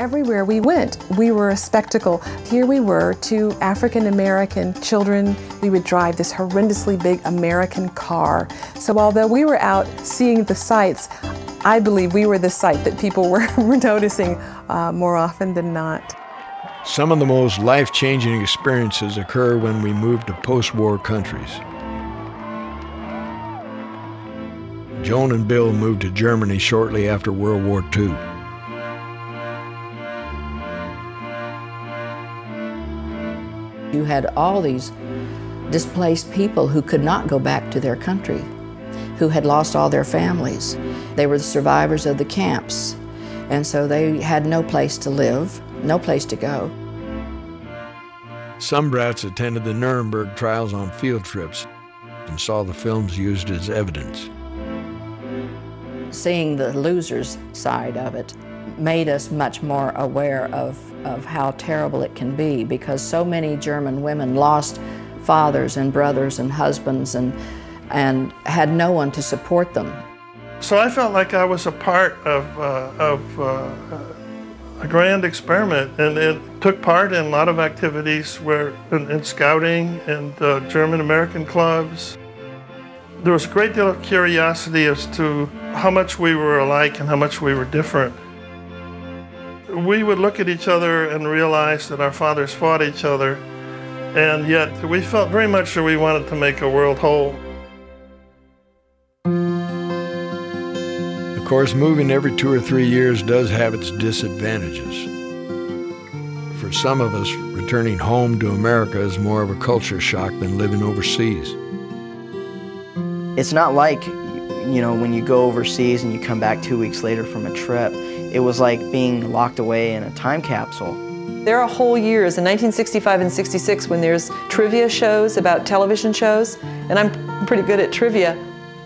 Everywhere we went, we were a spectacle. Here we were, two African-American children. We would drive this horrendously big American car. So although we were out seeing the sights, I believe we were the sight that people were noticing more often than not. Some of the most life-changing experiences occur when we move to post-war countries. Joan and Bill moved to Germany shortly after World War II. You had all these displaced people who could not go back to their country, who had lost all their families. They were the survivors of the camps, and so they had no place to live, no place to go. Some brats attended the Nuremberg trials on field trips and saw the films used as evidence. Seeing the losers' side of it made us much more aware of how terrible it can be, because so many German women lost fathers and brothers and husbands and had no one to support them. So I felt like I was a part of a grand experiment, and it took part in a lot of activities in scouting and German-American clubs. There was a great deal of curiosity as to how much we were alike and how much we were different. We would look at each other and realize that our fathers fought each other, and yet we felt very much that we wanted to make a world whole. Of course, moving every 2 or 3 years does have its disadvantages. For some of us, returning home to America is more of a culture shock than living overseas. It's not like, you know, when you go overseas and you come back 2 weeks later from a trip. It was like being locked away in a time capsule. There are whole years in 1965 and 66 when there's trivia shows about television shows, and I'm pretty good at trivia.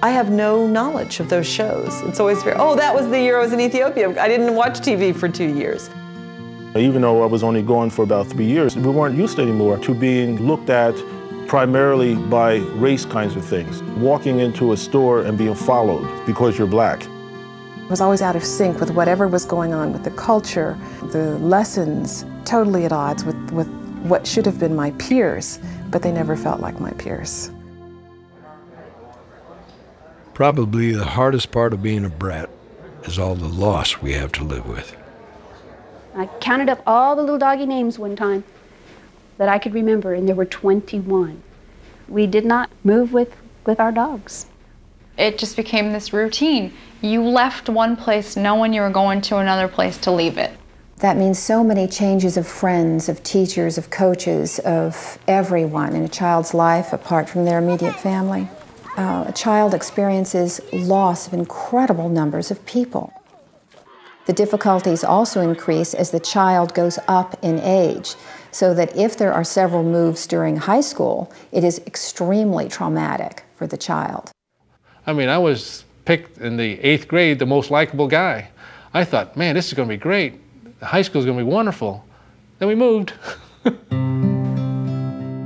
I have no knowledge of those shows. It's always very, oh, that was the year I was in Ethiopia. I didn't watch TV for 2 years. Even though I was only gone for about 3 years, we weren't used anymore to being looked at primarily by race kinds of things. Walking into a store and being followed because you're black. I was always out of sync with whatever was going on with the culture, the lessons, totally at odds with what should have been my peers, but they never felt like my peers. Probably the hardest part of being a brat is all the loss we have to live with. I counted up all the little doggy names one time that I could remember, and there were 21. We did not move with our dogs. It just became this routine. You left one place knowing you were going to another place to leave it. That means so many changes of friends, of teachers, of coaches, of everyone in a child's life apart from their immediate family. A child experiences loss of incredible numbers of people. The difficulties also increase as the child goes up in age, so that if there are several moves during high school, it is extremely traumatic for the child. I mean, I was picked in the 8th grade the most likable guy. I thought, man, this is going to be great. High school is going to be wonderful. Then we moved.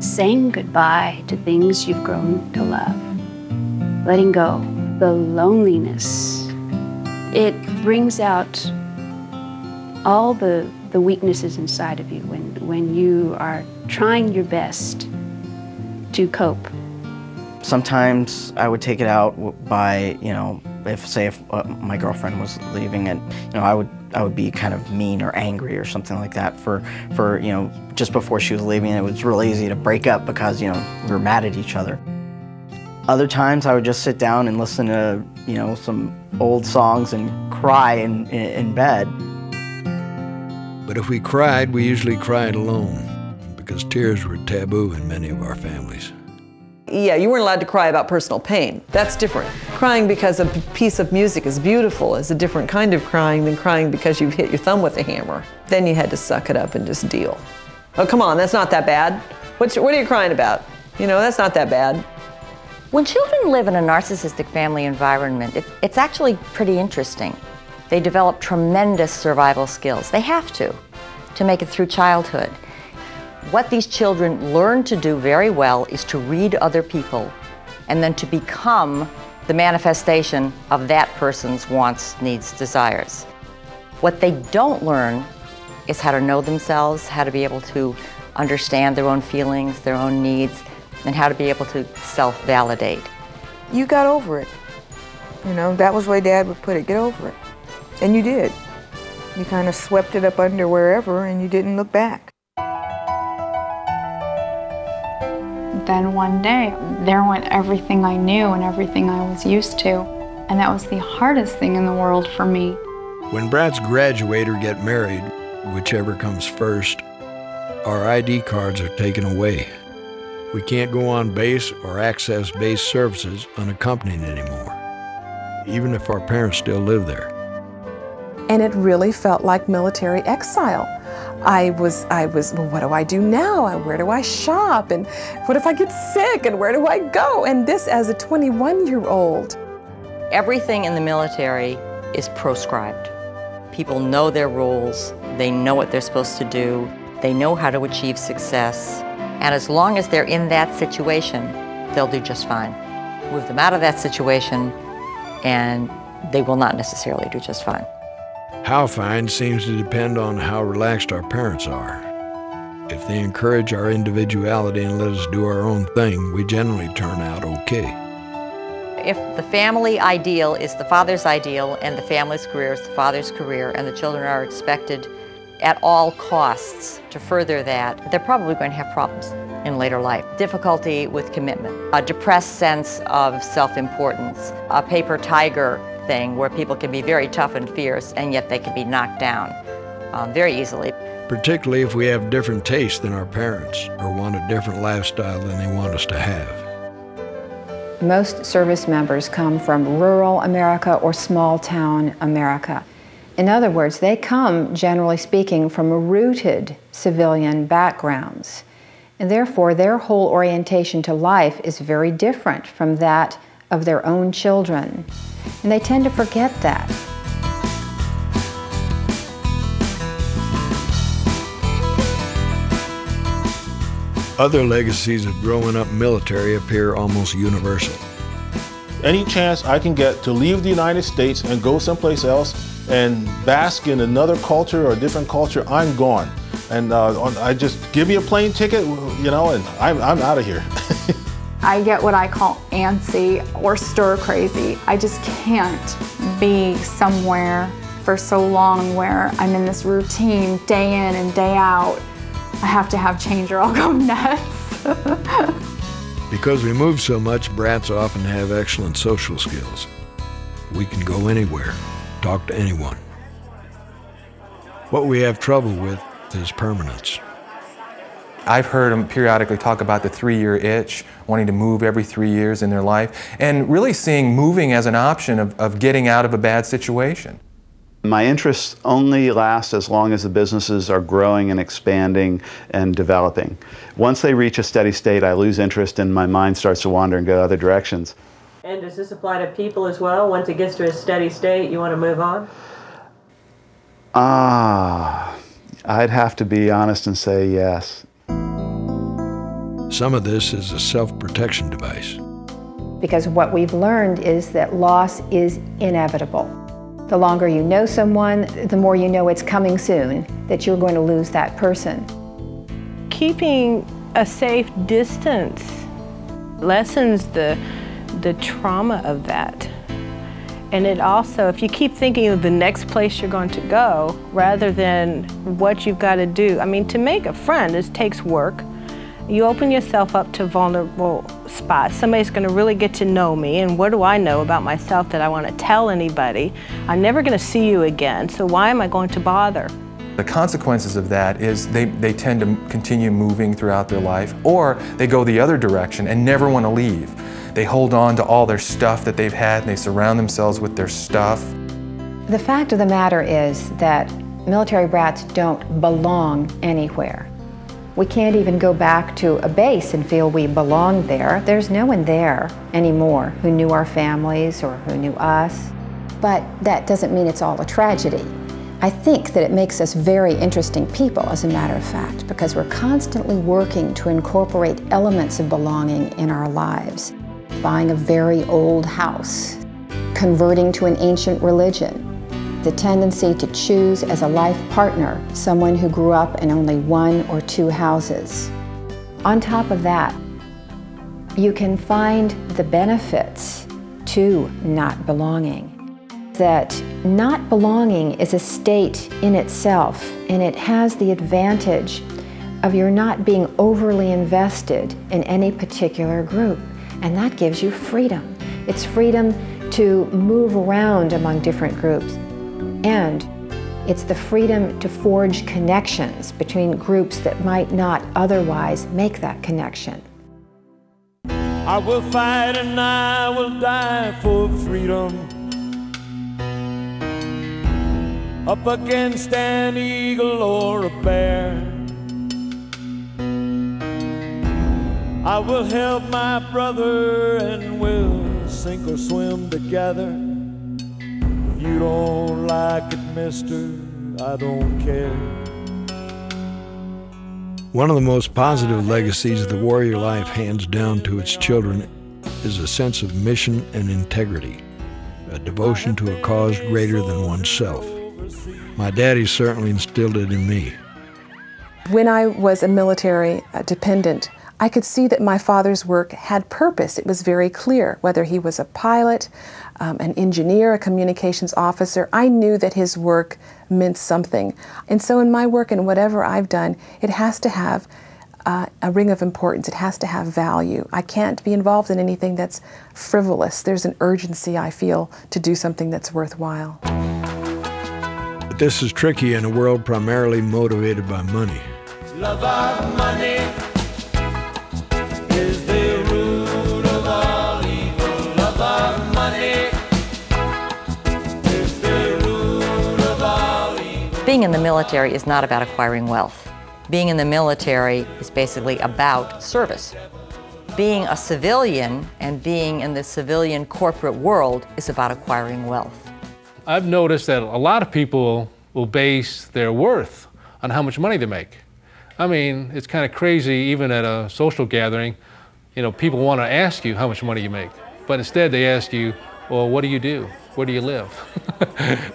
Saying goodbye to things you've grown to love. Letting go. The loneliness. It brings out all the weaknesses inside of you when you are trying your best to cope. Sometimes I would take it out by, you know, if my girlfriend was leaving, and you know, I would be kind of mean or angry or something like that for you know, just before she was leaving. It was real easy to break up because, you know, we were mad at each other. Other times I would just sit down and listen to, you know, some old songs and cry in bed. But if we cried, we usually cried alone, because tears were taboo in many of our families. Yeah, you weren't allowed to cry about personal pain. That's different. Crying because a piece of music is beautiful is a different kind of crying than crying because you've hit your thumb with a hammer. Then you had to suck it up and just deal. Oh, come on, that's not that bad. What are you crying about? You know, that's not that bad. When children live in a narcissistic family environment, it's actually pretty interesting. They develop tremendous survival skills. They have to make it through childhood. What these children learn to do very well is to read other people and then to become the manifestation of that person's wants, needs, desires. What they don't learn is how to know themselves, how to be able to understand their own feelings, their own needs, and how to be able to self-validate. You got over it. You know, that was the way Dad would put it, get over it. And you did. You kind of swept it up under wherever and you didn't look back. Then one day, there went everything I knew and everything I was used to. And that was the hardest thing in the world for me. When brats graduate or get married, whichever comes first, our ID cards are taken away. We can't go on base or access base services unaccompanied anymore, even if our parents still live there. And it really felt like military exile. I was, well, what do I do now? Where do I shop? And what if I get sick? And where do I go? And this as a 21-year-old. Everything in the military is proscribed. People know their rules, they know what they're supposed to do, they know how to achieve success, and as long as they're in that situation, they'll do just fine. Move them out of that situation, and they will not necessarily do just fine. How fine seems to depend on how relaxed our parents are. If they encourage our individuality and let us do our own thing, we generally turn out okay. If the family ideal is the father's ideal and the family's career is the father's career and the children are expected at all costs to further that, they're probably going to have problems in later life. Difficulty with commitment, a depressed sense of self-importance, a paper tiger thing where people can be very tough and fierce and yet they can be knocked down very easily. Particularly if we have different tastes than our parents or want a different lifestyle than they want us to have. Most service members come from rural America or small town America. In other words, they come, generally speaking, from rooted civilian backgrounds. And therefore, their whole orientation to life is very different from that of their own children. And they tend to forget that. Other legacies of growing up military appear almost universal. Any chance I can get to leave the United States and go someplace else and bask in another culture or a different culture, I'm gone. And I just give me a plane ticket, you know, and I'm out of here. I get what I call antsy or stir crazy. I just can't be somewhere for so long where I'm in this routine day in and day out. I have to have change or I'll go nuts. Because we move so much, brats often have excellent social skills. We can go anywhere, talk to anyone. What we have trouble with is permanence. I've heard them periodically talk about the 3-year itch, wanting to move every 3 years in their life, and really seeing moving as an option of getting out of a bad situation. My interests only last as long as the businesses are growing and expanding and developing. Once they reach a steady state, I lose interest and my mind starts to wander and go other directions. And does this apply to people as well? Once it gets to a steady state, you want to move on? I'd have to be honest and say yes. Some of this is a self-protection device. Because what we've learned is that loss is inevitable. The longer you know someone, the more you know it's coming soon, that you're going to lose that person. Keeping a safe distance lessens the trauma of that. And it also, if you keep thinking of the next place you're going to go, rather than what you've got to do. I mean, to make a friend, it takes work. You open yourself up to vulnerable spots. Somebody's going to really get to know me, and what do I know about myself that I want to tell anybody? I'm never going to see you again, so why am I going to bother? The consequences of that is they tend to continue moving throughout their life, or they go the other direction and never want to leave. They hold on to all their stuff that they've had, and they surround themselves with their stuff. The fact of the matter is that military brats don't belong anywhere. We can't even go back to a base and feel we belong there. There's no one there anymore who knew our families or who knew us. But that doesn't mean it's all a tragedy. I think that it makes us very interesting people, as a matter of fact, because we're constantly working to incorporate elements of belonging in our lives. Buying a very old house, converting to an ancient religion, the tendency to choose as a life partner someone who grew up in only 1 or 2 houses. On top of that, you can find the benefits to not belonging. That not belonging is a state in itself, and it has the advantage of your not being overly invested in any particular group, and that gives you freedom. It's freedom to move around among different groups, and it's the freedom to forge connections between groups that might not otherwise make that connection. I will fight and I will die for freedom, up against an eagle or a bear. I will help my brother and we'll sink or swim together. If you don't like it, mister, I don't care. One of the most positive legacies the warrior life hands down to its children is a sense of mission and integrity, a devotion to a cause greater than oneself. My daddy certainly instilled it in me. When I was a military dependent, I could see that my father's work had purpose. It was very clear. Whether he was a pilot, an engineer, a communications officer, I knew that his work meant something. And so in my work and whatever I've done, it has to have a ring of importance. It has to have value. I can't be involved in anything that's frivolous. There's an urgency, I feel, to do something that's worthwhile. But this is tricky in a world primarily motivated by money. Love our money is the root of all evil. Love our money is the root of all evil. Being in the military is not about acquiring wealth. Being in the military is basically about service. Being a civilian and being in the civilian corporate world is about acquiring wealth. I've noticed that a lot of people will base their worth on how much money they make. I mean, it's kind of crazy, even at a social gathering, you know, people want to ask you how much money you make, but instead they ask you, well, what do you do? Where do you live?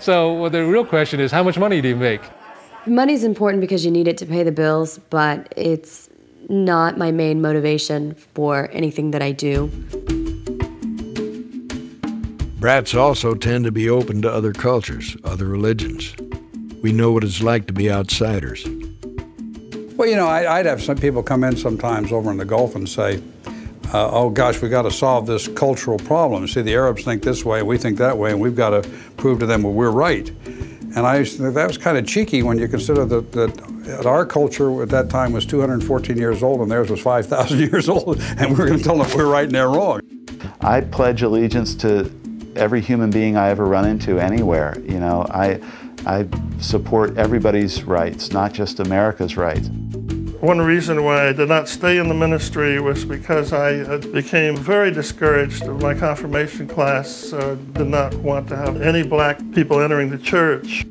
So well, the real question is, how much money do you make? Money's important because you need it to pay the bills, but it's not my main motivation for anything that I do. Brats also tend to be open to other cultures, other religions. We know what it's like to be outsiders. Well, you know, I'd have some people come in sometimes over in the Gulf and say, oh gosh, we got to solve this cultural problem. See, the Arabs think this way, we think that way, and we've got to prove to them, well, we're right. And I used to think that was kind of cheeky when you consider that our culture at that time was 214 years old and theirs was 5,000 years old, and we were going to tell them we're right and they're wrong. I pledge allegiance to every human being I ever run into anywhere. You know, I support everybody's rights, not just America's rights. One reason why I did not stay in the ministry was because I became very discouraged. My confirmation class did not want to have any black people entering the church.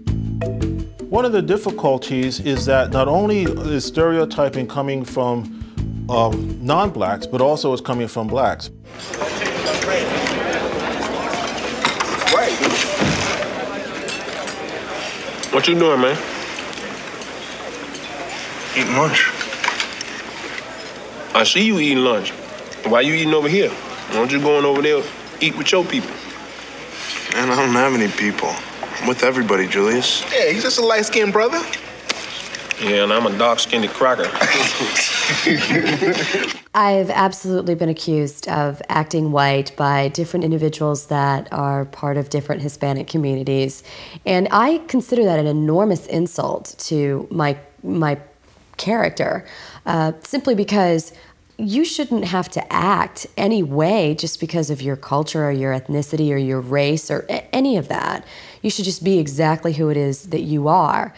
One of the difficulties is that not only is stereotyping coming from non-blacks, but also it's coming from blacks. What you doing, man? Eating lunch. I see you eating lunch. Why you eating over here? Why don't you go over there eat with your people? Man, I don't have any people. I'm with everybody, Julius. Yeah, he's just a light-skinned brother. Yeah, and I'm a dark-skinned cracker. I've absolutely been accused of acting white by different individuals that are part of different Hispanic communities. And I consider that an enormous insult to my character, simply because you shouldn't have to act any way just because of your culture or your ethnicity or your race or any of that. You should just be exactly who it is that you are.